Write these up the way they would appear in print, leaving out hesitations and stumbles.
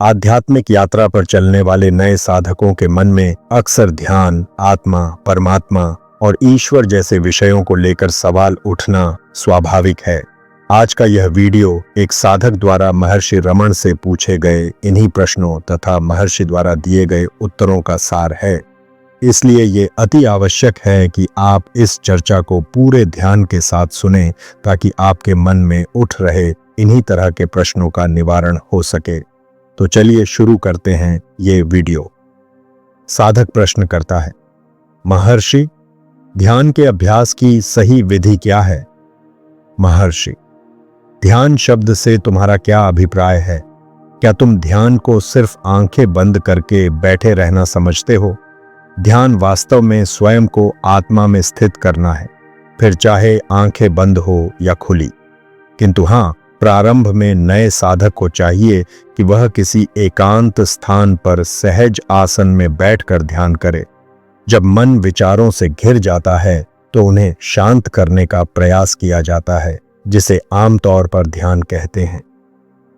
आध्यात्मिक यात्रा पर चलने वाले नए साधकों के मन में अक्सर ध्यान, आत्मा, परमात्मा और ईश्वर जैसे विषयों को लेकर सवाल उठना स्वाभाविक है। आज का यह वीडियो एक साधक द्वारा महर्षि रमण से पूछे गए इन्हीं प्रश्नों तथा महर्षि द्वारा दिए गए उत्तरों का सार है। इसलिए ये अति आवश्यक है कि आप इस चर्चा को पूरे ध्यान के साथ सुनें ताकि आपके मन में उठ रहे इन्हीं तरह के प्रश्नों का निवारण हो सके। तो चलिए शुरू करते हैं ये वीडियो। साधक प्रश्न करता है, महर्षि, ध्यान के अभ्यास की सही विधि क्या है? महर्षि, ध्यान शब्द से तुम्हारा क्या अभिप्राय है? क्या तुम ध्यान को सिर्फ आंखें बंद करके बैठे रहना समझते हो? ध्यान वास्तव में स्वयं को आत्मा में स्थित करना है, फिर चाहे आंखें बंद हो या खुली। किंतु हाँ, प्रारंभ में नए साधक को चाहिए कि वह किसी एकांत स्थान पर सहज आसन में बैठकर ध्यान करे। जब मन विचारों से घिर जाता है तो उन्हें शांत करने का प्रयास किया जाता है, जिसे आमतौर पर ध्यान कहते हैं।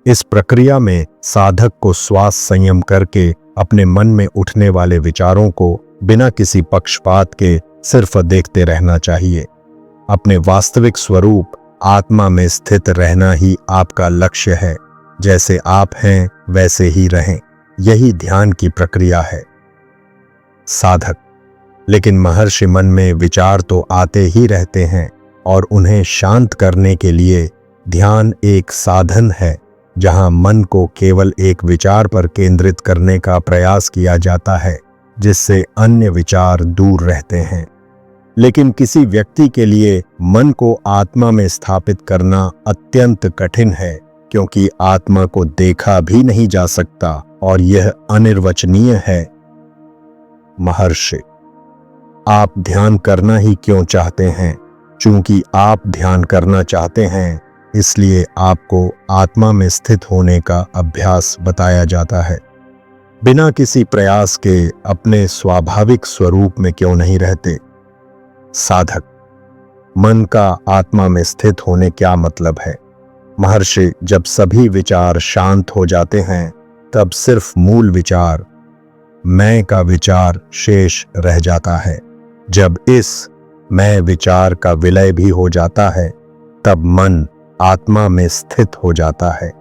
इस प्रक्रिया में साधक को श्वास संयम करके अपने मन में उठने वाले विचारों को बिना किसी पक्षपात के सिर्फ देखते रहना चाहिए। अपने वास्तविक स्वरूप आत्मा में स्थित रहना ही आपका लक्ष्य है। जैसे आप हैं वैसे ही रहें, यही ध्यान की प्रक्रिया है। साधक, लेकिन महर्षि, मन में विचार तो आते ही रहते हैं और उन्हें शांत करने के लिए ध्यान एक साधन है जहां मन को केवल एक विचार पर केंद्रित करने का प्रयास किया जाता है, जिससे अन्य विचार दूर रहते हैं। लेकिन किसी व्यक्ति के लिए मन को आत्मा में स्थापित करना अत्यंत कठिन है, क्योंकि आत्मा को देखा भी नहीं जा सकता और यह अनिर्वचनीय है। महर्षि, आप ध्यान करना ही क्यों चाहते हैं? चूंकि आप ध्यान करना चाहते हैं, इसलिए आपको आत्मा में स्थित होने का अभ्यास बताया जाता है। बिना किसी प्रयास के अपने स्वाभाविक स्वरूप में क्यों नहीं रहते? साधक, मन का आत्मा में स्थित होने क्या मतलब है? महर्षि, जब सभी विचार शांत हो जाते हैं तब सिर्फ मूल विचार, मैं का विचार शेष रह जाता है। जब इस मैं विचार का विलय भी हो जाता है तब मन आत्मा में स्थित हो जाता है।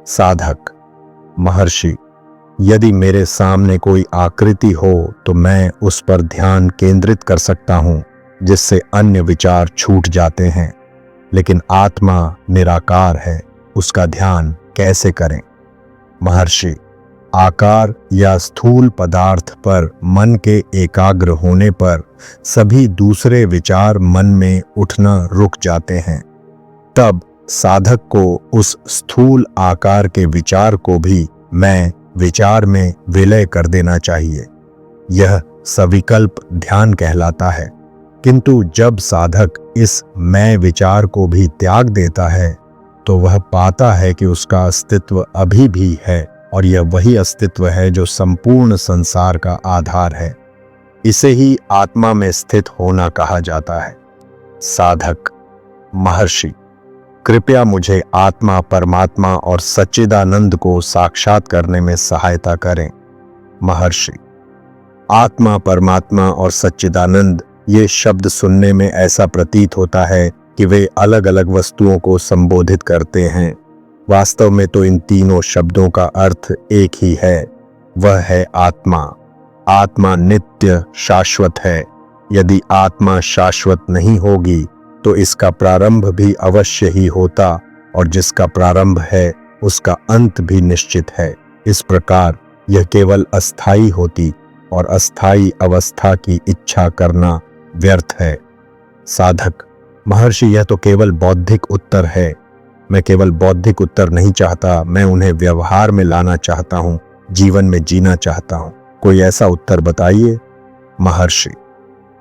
साधक, महर्षि, यदि मेरे सामने कोई आकृति हो तो मैं उस पर ध्यान केंद्रित कर सकता हूं, जिससे अन्य विचार छूट जाते हैं। लेकिन आत्मा निराकार है, उसका ध्यान कैसे करें? महर्षि, आकार या स्थूल पदार्थ पर मन के एकाग्र होने पर सभी दूसरे विचार मन में उठना रुक जाते हैं। तब साधक को उस स्थूल आकार के विचार को भी मैं विचार में विलय कर देना चाहिए। यह सविकल्प ध्यान कहलाता है। किंतु जब साधक इस मैं विचार को भी त्याग देता है तो वह पाता है कि उसका अस्तित्व अभी भी है, और यह वही अस्तित्व है जो संपूर्ण संसार का आधार है। इसे ही आत्मा में स्थित होना कहा जाता है। साधक, महर्षि, कृपया मुझे आत्मा, परमात्मा और सच्चिदानंद को साक्षात करने में सहायता करें। महर्षि, आत्मा, परमात्मा और सच्चिदानंद, ये शब्द सुनने में ऐसा प्रतीत होता है कि वे अलग अलग वस्तुओं को संबोधित करते हैं। वास्तव में तो इन तीनों शब्दों का अर्थ एक ही है, वह है आत्मा। आत्मा नित्य शाश्वत है। यदि आत्मा शाश्वत नहीं होगी तो इसका प्रारंभ भी अवश्य ही होता, और जिसका प्रारंभ है उसका अंत भी निश्चित है। इस प्रकार यह केवल अस्थाई होती और अस्थाई अवस्था की इच्छा करना व्यर्थ है। साधक, महर्षि, यह तो केवल बौद्धिक उत्तर है। मैं केवल बौद्धिक उत्तर नहीं चाहता, मैं उन्हें व्यवहार में लाना चाहता हूँ, जीवन में जीना चाहता हूँ। कोई ऐसा उत्तर बताइए। महर्षि,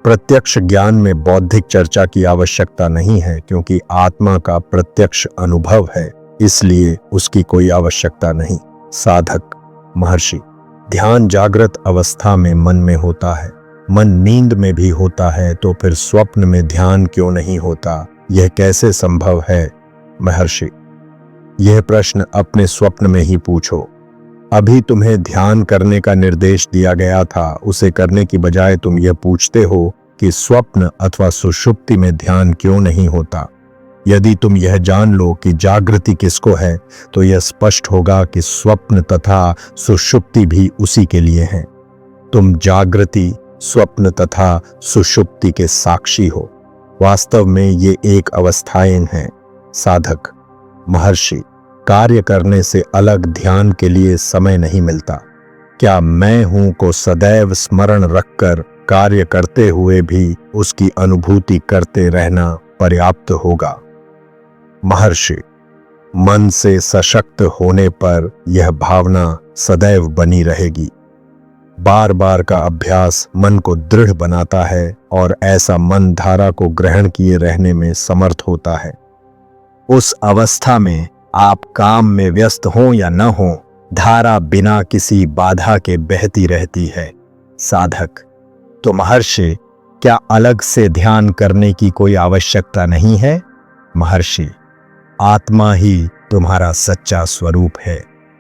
प्रत्यक्ष ज्ञान में बौद्धिक चर्चा की आवश्यकता नहीं है, क्योंकि आत्मा का प्रत्यक्ष अनुभव है, इसलिए उसकी कोई आवश्यकता नहीं। साधक, महर्षि, ध्यान जागृत अवस्था में मन में होता है, मन नींद में भी होता है, तो फिर स्वप्न में ध्यान क्यों नहीं होता? यह कैसे संभव है? महर्षि, यह प्रश्न अपने स्वप्न में ही पूछो। अभी तुम्हें ध्यान करने का निर्देश दिया गया था, उसे करने की बजाय तुम यह पूछते हो कि स्वप्न अथवा सुषुप्ति में ध्यान क्यों नहीं होता। यदि तुम यह जान लो कि जागृति किसको है, तो यह स्पष्ट होगा कि स्वप्न तथा सुषुप्ति भी उसी के लिए हैं। तुम जागृति, स्वप्न तथा सुषुप्ति के साक्षी हो। वास्तव में ये एक अवस्थाएं हैं। साधक, महर्षि, कार्य करने से अलग ध्यान के लिए समय नहीं मिलता। क्या मैं हूं को सदैव स्मरण रखकर कार्य करते हुए भी उसकी अनुभूति करते रहना पर्याप्त होगा। महर्षि, मन से सशक्त होने पर यह भावना सदैव बनी रहेगी। बार बार का अभ्यास मन को दृढ़ बनाता है और ऐसा मन धारा को ग्रहण किए रहने में समर्थ होता है। उस अवस्था में आप काम में व्यस्त हों या न हों, धारा बिना किसी बाधा के बहती रहती है। साधक, तो महर्षि, क्या अलग से ध्यान करने की कोई आवश्यकता नहीं है? महर्षि, आत्मा ही तुम्हारा सच्चा स्वरूप है।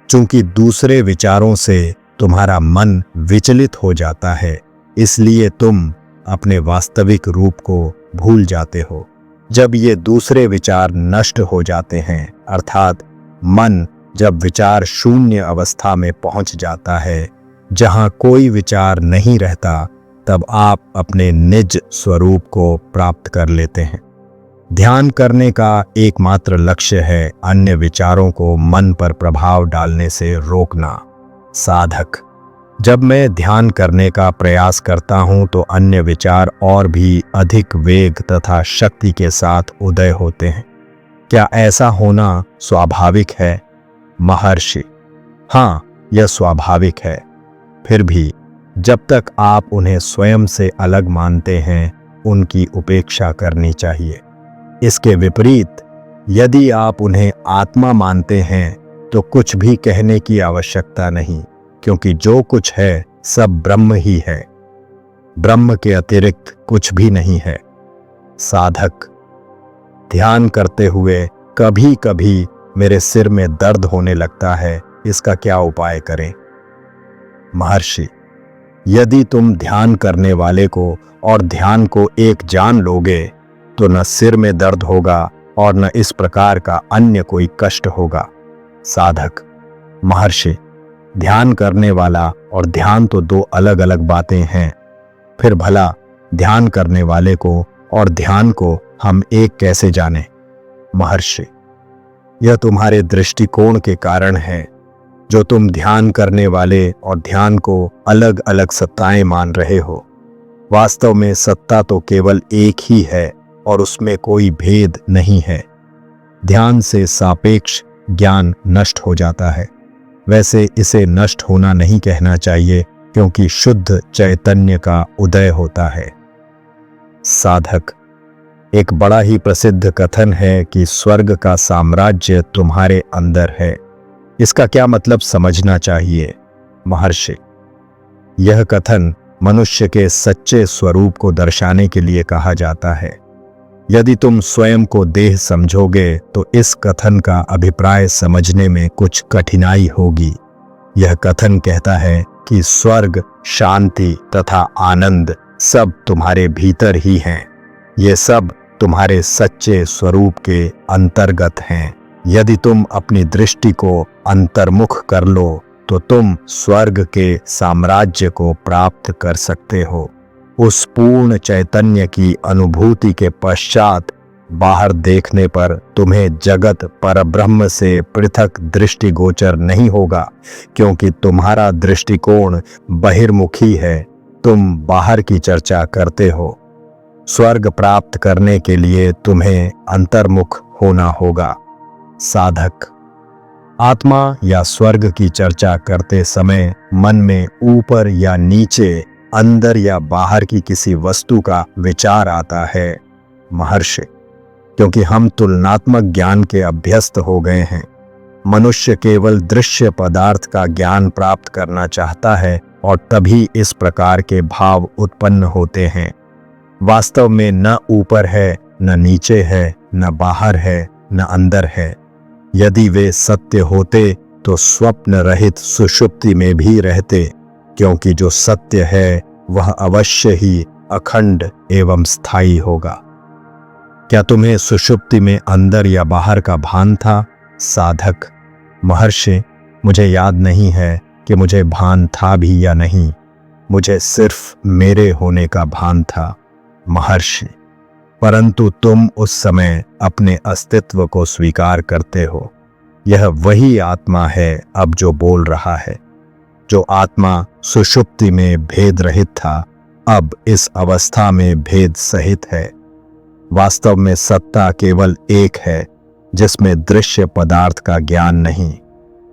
चूंकि दूसरे विचारों से तुम्हारा मन विचलित हो जाता है, इसलिए तुम अपने वास्तविक रूप को भूल जाते हो। जब ये दूसरे विचार नष्ट हो जाते हैं, अर्थात मन जब विचार शून्य अवस्था में पहुंच जाता है, जहां कोई विचार नहीं रहता, तब आप अपने निज स्वरूप को प्राप्त कर लेते हैं। ध्यान करने का एकमात्र लक्ष्य है अन्य विचारों को मन पर प्रभाव डालने से रोकना। साधक, जब मैं ध्यान करने का प्रयास करता हूं तो अन्य विचार और भी अधिक वेग तथा शक्ति के साथ उदय होते हैं। क्या ऐसा होना स्वाभाविक है? महर्षि, हाँ, यह स्वाभाविक है। फिर भी जब तक आप उन्हें स्वयं से अलग मानते हैं, उनकी उपेक्षा करनी चाहिए। इसके विपरीत यदि आप उन्हें आत्मा मानते हैं तो कुछ भी कहने की आवश्यकता नहीं, क्योंकि जो कुछ है सब ब्रह्म ही है। ब्रह्म के अतिरिक्त कुछ भी नहीं है। साधक, ध्यान करते हुए कभी कभी मेरे सिर में दर्द होने लगता है, इसका क्या उपाय करें? महर्षि, यदि तुम ध्यान करने वाले को और ध्यान को एक जान लोगे तो न सिर में दर्द होगा और न इस प्रकार का अन्य कोई कष्ट होगा। साधक, महर्षि, ध्यान करने वाला और ध्यान तो दो अलग अलग बातें हैं। फिर भला ध्यान करने वाले को और ध्यान को हम एक कैसे जानें? महर्षि, यह तुम्हारे दृष्टिकोण के कारण है। जो तुम ध्यान करने वाले और ध्यान को अलग अलग सत्ताएं मान रहे हो, वास्तव में सत्ता तो केवल एक ही है और उसमें कोई भेद नहीं है। ध्यान से सापेक्ष ज्ञान नष्ट हो जाता है। वैसे इसे नष्ट होना नहीं कहना चाहिए, क्योंकि शुद्ध चैतन्य का उदय होता है। साधक, एक बड़ा ही प्रसिद्ध कथन है कि स्वर्ग का साम्राज्य तुम्हारे अंदर है। इसका क्या मतलब समझना चाहिए? महर्षि, यह कथन मनुष्य के सच्चे स्वरूप को दर्शाने के लिए कहा जाता है। यदि तुम स्वयं को देह समझोगे तो इस कथन का अभिप्राय समझने में कुछ कठिनाई होगी। यह कथन कहता है कि स्वर्ग, शांति तथा आनंद सब तुम्हारे भीतर ही हैं। ये सब तुम्हारे सच्चे स्वरूप के अंतर्गत हैं। यदि तुम अपनी दृष्टि को अंतर्मुख कर लो तो तुम स्वर्ग के साम्राज्य को प्राप्त कर सकते हो। उस पूर्ण चैतन्य की अनुभूति के पश्चात बाहर देखने पर तुम्हें जगत परब्रह्म से पृथक दृष्टिगोचर नहीं होगा, क्योंकि तुम्हारा दृष्टिकोण बहिर्मुखी है। तुम बाहर की चर्चा करते हो। स्वर्ग प्राप्त करने के लिए तुम्हें अंतर्मुख होना होगा। साधक, आत्मा या स्वर्ग की चर्चा करते समय मन में ऊपर या नीचे, अंदर या बाहर की किसी वस्तु का विचार आता है। महर्षि, क्योंकि हम तुलनात्मक ज्ञान के अभ्यस्त हो गए हैं। मनुष्य केवल दृश्य पदार्थ का ज्ञान प्राप्त करना चाहता है और तभी इस प्रकार के भाव उत्पन्न होते हैं। वास्तव में न ऊपर है, न नीचे है, न बाहर है, न अंदर है। यदि वे सत्य होते तो स्वप्न रहित सुषुप्ति में भी रहते, क्योंकि जो सत्य है वह अवश्य ही अखंड एवं स्थायी होगा। क्या तुम्हें सुषुप्ति में अंदर या बाहर का भान था? साधक: महर्षि, मुझे याद नहीं है कि मुझे भान था भी या नहीं, मुझे सिर्फ मेरे होने का भान था। महर्षि: परंतु तुम उस समय अपने अस्तित्व को स्वीकार करते हो। यह वही आत्मा है अब जो बोल रहा है। जो आत्मा सुषुप्ति में भेद रहित था, अब इस अवस्था में भेद सहित है। वास्तव में सत्ता केवल एक है, जिसमें दृश्य पदार्थ का ज्ञान नहीं।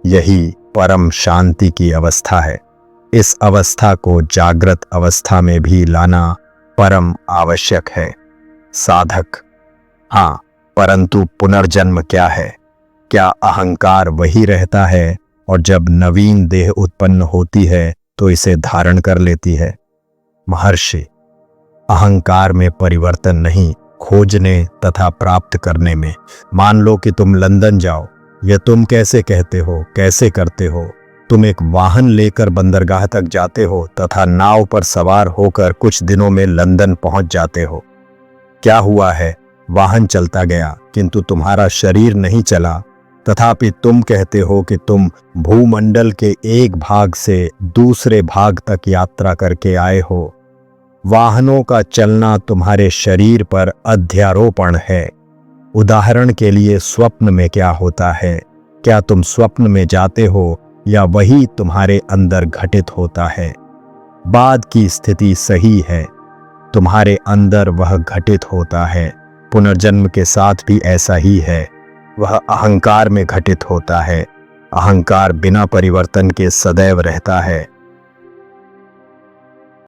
यही परम शांति की अवस्था है। इस अवस्था को जागृत अवस्था में भी लाना परम आवश्यक है। साधक: हाँ, परंतु पुनर्जन्म क्या है? क्या अहंकार वही रहता है और जब नवीन देह उत्पन्न होती है तो इसे धारण कर लेती है? महर्षि: अहंकार में परिवर्तन नहीं, खोजने तथा प्राप्त करने में। मान लो कि तुम लंदन जाओ। यह तुम कैसे कहते हो, कैसे करते हो? तुम एक वाहन लेकर बंदरगाह तक जाते हो तथा नाव पर सवार होकर कुछ दिनों में लंदन पहुंच जाते हो। क्या हुआ है? वाहन चलता गया, किंतु तुम्हारा शरीर नहीं चला। तथापि तुम कहते हो कि तुम भूमंडल के एक भाग से दूसरे भाग तक यात्रा करके आए हो। वाहनों का चलना तुम्हारे शरीर पर अध्यारोपण है। उदाहरण के लिए स्वप्न में क्या होता है? क्या तुम स्वप्न में जाते हो या वही तुम्हारे अंदर घटित होता है? बाद की स्थिति सही है, तुम्हारे अंदर वह घटित होता है। पुनर्जन्म के साथ भी ऐसा ही है, वह अहंकार में घटित होता है। अहंकार बिना परिवर्तन के सदैव रहता है।